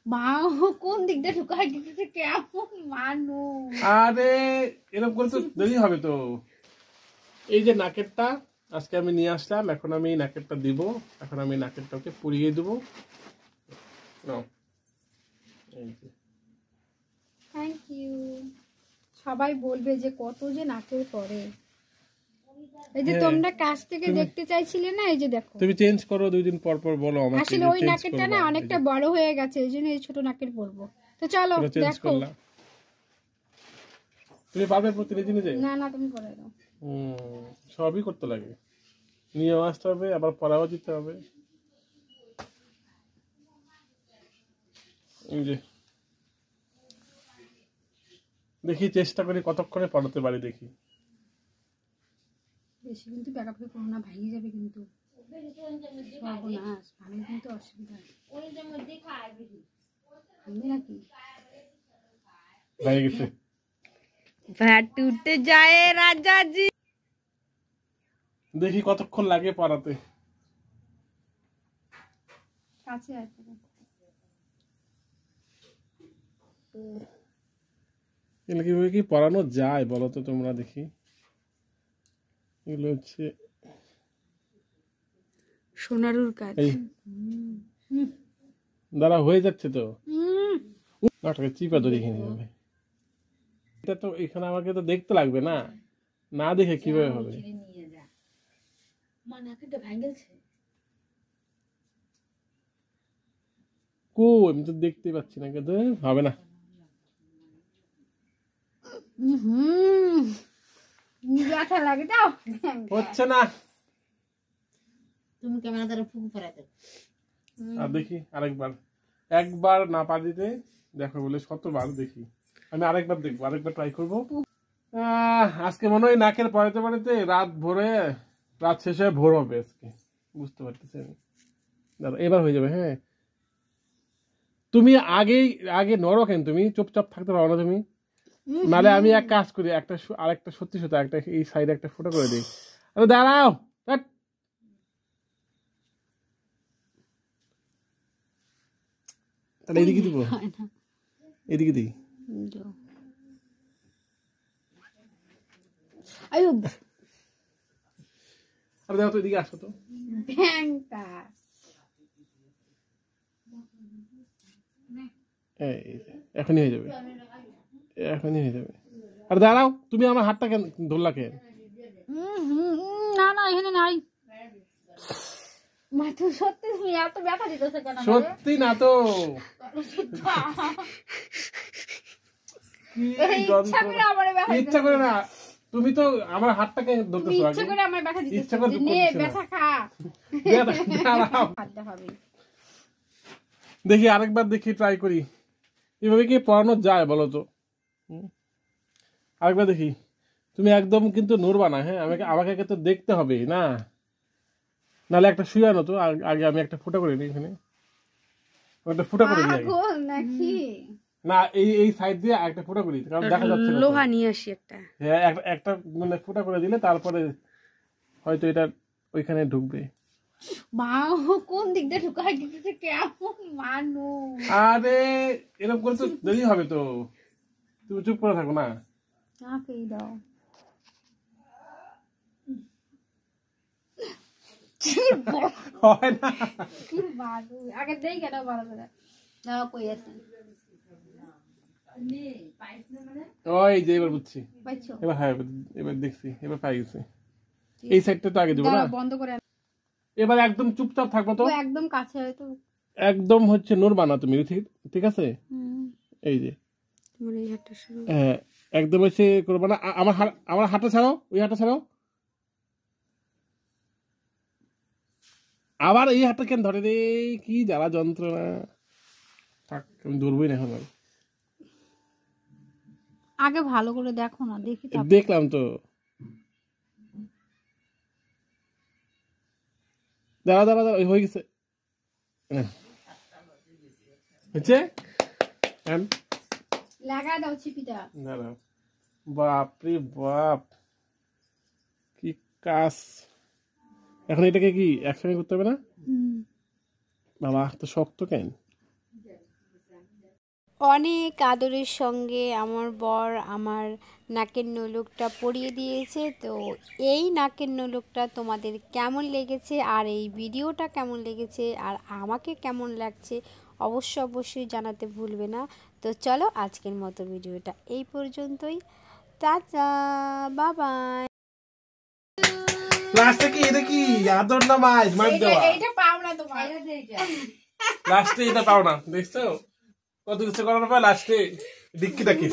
মা কোন দিকটা ঢুকাই দিতেছে, কেমন মানুষ। আরে এরকম করে তো দেরি হবে তো। এই যে নাকেরটা আজকে আমি নিয়ে আসলাম, এখন আমি নাকেরটা দিব। এখন আমি নাকেরটাকে পুড়িয়ে দেবো। Thank you. সবাই বলবে যে কত যে নাকের পরে। এই যে তোমরা কাছ থেকে দেখতে চাইছিলে না, এই যে দেখো। তুমি চেঞ্জ করো 2 দিন পর পর, বলো আমাকে। আসলে ওই নাকেরটা না অনেকটা বড় হয়ে গেছে, এই জন্য এই ছোট নাকের পরবো। তো চলো দেখো। তুমি পারবে প্রতিদিন নিজে? না না, তুমি করে দাও। সবই করতে লাগে, নিয়েও আসতে হবে, আবার পড়াও দিতে হবে। এই যে দেখি চেষ্টা করি কতক্ষণে পড়াতে পারি, দেখি। বেশি কিন্তু ব্যাকআপে করো না, ভেঙে যাবে কিন্তু। সর্বনাশ, ভাঙলে কিন্তু অসুবিধা। ভাঙবে নাকি? ভেঙে গেছে। ভাট উঠে যায় রাজাজি। দেখি কতক্ষণ লাগে পড়াতে। কাছে আছে। এগুলো কিভাবে কি পড়ানো যায় বলো তো তোমরা, দেখি। এগুলো হচ্ছে সোনারুর কাজ। দাঁড়া, হয়ে যাচ্ছে তো। চিপা ধরে এখানে যাবে। এটা তো এখানে আমাকে তো দেখতে লাগবে না, না দেখে কিভাবে হবে? কো আমি তো দেখতে পাচ্ছি না, কিন্তু হবে না। ব্যথা লাগে, দাও। হচ্ছে না। তুমি ক্যামেরা দ্বারা ফুকু ফেরাতে। আর দেখি আরেকবার, একবার না পারিতে দেখো বলে শতবার দেখি। আমি আরেকবার দেখবো, আরেকবার ট্রাই করবো। আজকে মনে হয় নাকের পড়াতে পড়াতে রাত শেষ হয়ে ভোর হবে আজকে, বুঝতে পারতেছি আমি। দাঁড়া, এবার হয়ে যাবে। হ্যাঁ, তুমি আগে নড়ো কেন? তুমি চুপচাপ থাকতে পারো না তুমি? নালে আমি এক কাজ করি, আরেকটা সত্যি সত্যি একটা এই সাইডে একটা ফটো করে দিই। আরে দাঁড়াও, তাহলে এদিকে দিব, এদিকে দিই। আরে দেখো তো, এদিকে আসো তো। এখনই হয়ে যাবে, এখনই হয়ে যাবে। আর দাঁড়াও, তুমি আমার হাতটা কেন ধরলা কেন? না না, এখানে নাই। সত্যি তুমি এত ব্যথা দিতেছে কেন? সত্যি না তো, ইচ্ছা করে না। তুমি তো আমার হাতটাকে ধরতেছো, ইচ্ছা করে আমার ব্যথা দিতেছে। ইচ্ছা করে নে ব্যথা খা। দেখি আরেকবার, দেখি ট্রাই করি। এভাবে কি পড়ানো যায় বলো তো? আরেকবার দেখি। তুমি একদম কিন্তু নড়বা না, হ্যাঁ? আমাকে তো দেখতে হবে না, নাহলে একটা শুয়ানো তো। আগে আমি একটা ফুটা করে নিই এখানে, একটা ফুটা করে দিই নাকি না, এই সাইড দিয়ে একটা ফুটা করি, কারণ দেখা যাচ্ছে না। লোহা নিয়ে আসি একটা। হ্যাঁ, একটা মানে ফুটা করে দিলে তারপরে হয়তো এটা ওইখানে ঢুকবে। মা কোন দিকটা ঢুকাই দিতেছে, কেমন মানুষ। আরে এরকম করে তো দেরি হবে তো, তুমি চুপ করে থাকো না। নাকেই দাও। হয় না, কি মানুষ। আগে দেই কেন ভালো করে দাও, কই আছে? ওই যে এবার বুঝছি, এবার হ্যাঁ, এবার দেখছি, এবার পাই গেছে। এই সাইডটা তো আগে দেবো না, বন্ধ করে। এবার একদম চুপচাপ থাকবো তো, একদম কাছে হয়তো, একদম হচ্ছে নড়বা না তুমি, ঠিক আছে? এই যে হ্যাঁ, একদম এসে করবা না। আমার হাতটা ছাড়াও, ওই হাতটা ছাড়াও। আবার এই হাতটা কেন ধরে রে, কি জ্বালা যন্ত্রণা। থাক, আমি ধরবই না এখন। আগে ভালো করে দেখো না, দেখি। দেখলাম তো, দাঁড়া দাঁড়া দাঁড়া, হয়ে গেছে, হচ্ছে। লাগা দাও চিপিটা। দাঁড়াও, বাপরে বাপ, কি কাজ। এখন এটাকে কি একসঙ্গে করতে হবে না? বাবা তো শক্ত কেন? অনেক আদরের সঙ্গে আমার বর আমার নাকের নলুকটা পরিয়ে দিয়েছে। তো এই নাকের নলুকটা তোমাদের কেমন লেগেছে আর এই ভিডিওটা কেমন লেগেছে আর আমাকে কেমন লাগছে অবশ্যই জানাতে ভুলবে না। তো চলো আজকের মতো ভিডিওটা এই পর্যন্তই। Tata, bye bye. লাস্টে কি এটা কি আদর না মাইর মার দেওয়া? এইটা পাও না তোমার। লাস্টে এটা পাও না, দেখছো কত কিছু করার পর লাস্টে ডিক্কিটা কি